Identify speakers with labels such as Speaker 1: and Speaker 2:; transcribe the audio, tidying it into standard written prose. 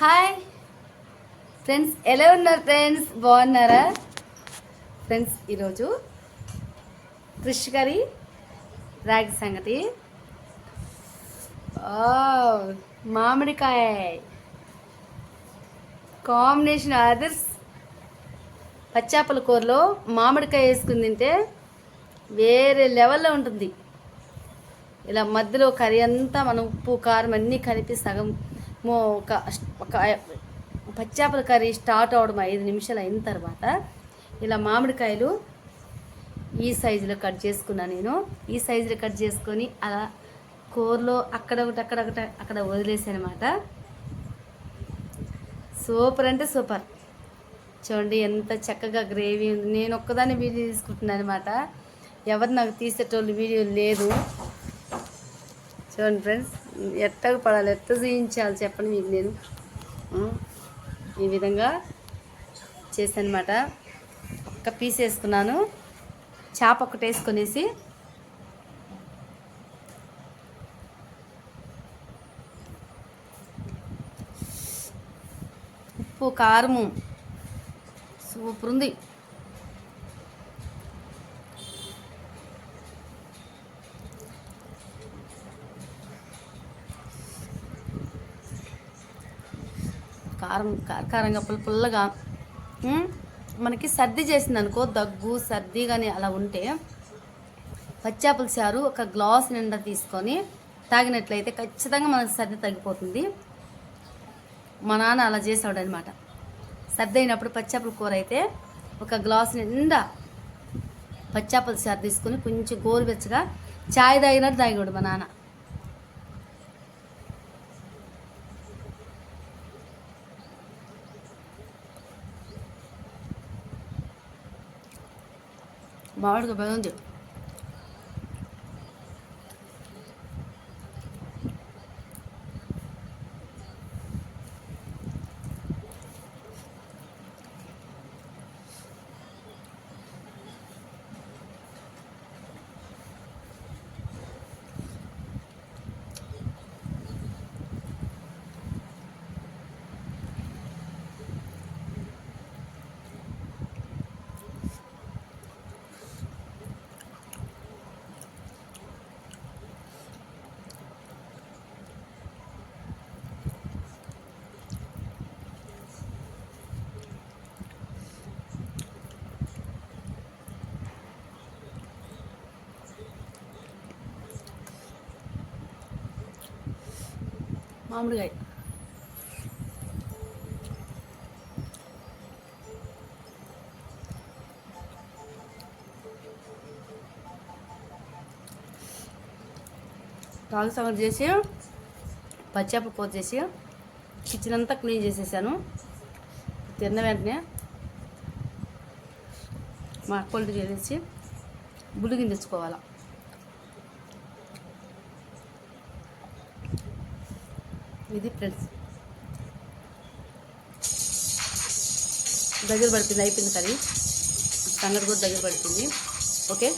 Speaker 1: Hi friends, ఎలా ఉన్నారు friends? బాగున్నారా ఫ్రెండ్స్? ఈరోజు ఫిష్ కర్రీ, రాగి సంగటి, మామిడికాయ కాంబినేషన్ అదర్స్. పచ్చాపల కూరలో మామిడికాయ వేసుకుని తింటే వేరే లెవెల్లో ఉంటుంది. ఇలా మధ్యలో కర్రీ అంతా మనం ఉప్పు కారం అన్నీ కలిపి సగం ఒక ఒక పచ్చాపల కర్రీ స్టార్ట్ అవడం 5 నిమిషాలు అయిన తర్వాత ఇలా మామిడికాయలు ఈ సైజులో కట్ చేసుకున్నాను. నేను ఈ సైజులో కట్ చేసుకొని అలా కూరలో అక్కడ వదిలేసానమాట. సూపర్ అంటే సూపర్. చూడండి ఎంత చక్కగా గ్రేవీ ఉంది. నేను ఒక్కదాన్ని వీడియో తీసుకుంటున్నాను అనమాట. ఎవరు నాకు తీసేటోళ్ళు వీడియో లేదు. చూడండి ఫ్రెండ్స్, ఎట్టగా పడాలి, ఎట్ట చూయించాలి చెప్పండి మీకు. నేను ఈ విధంగా చేశానమాట. ఒక్క పీస్ వేసుకున్నాను, చేప ఒకటి వేసుకొనేసి ఉప్పు కారము సూపర్ ఉంది. కారంగా పుల్లగా. మనకి సర్ది చేసింది అనుకో, దగ్గు సర్ది కానీ అలా ఉంటే పచ్చాపుల చారు ఒక గ్లాస్ నిండా తీసుకొని తాగినట్లయితే ఖచ్చితంగా మనకు సర్ది తగ్గిపోతుంది. మా నాన్న అలా చేసాడు అనమాట. సర్ది అయినప్పుడు పచ్చాపుల కూర అయితే ఒక గ్లాస్ నిండా పచ్చాపుల చారు తీసుకొని కొంచెం గోరువెచ్చగా చాయ్ తాగినట్టు తాగాడు మా నాన్న. మామిడిగా బాగుంది. మామిడికాయ రాగి సంగటి చేసి పచ్చాప కూర చేసి కిచెన్ అంతా క్లీన్ చేసేసాను. తిన్న వెంటనే మా అక్కోళ్ళకి చేసి బుడిగిని తెచ్చుకోవాలా. ఇది ఫ్రెండ్స్, దగ్గర పడుతుంది. అయిపోయింది కర్రీ, సంగటి కూడా దగ్గర పడుతుంది. ఓకే.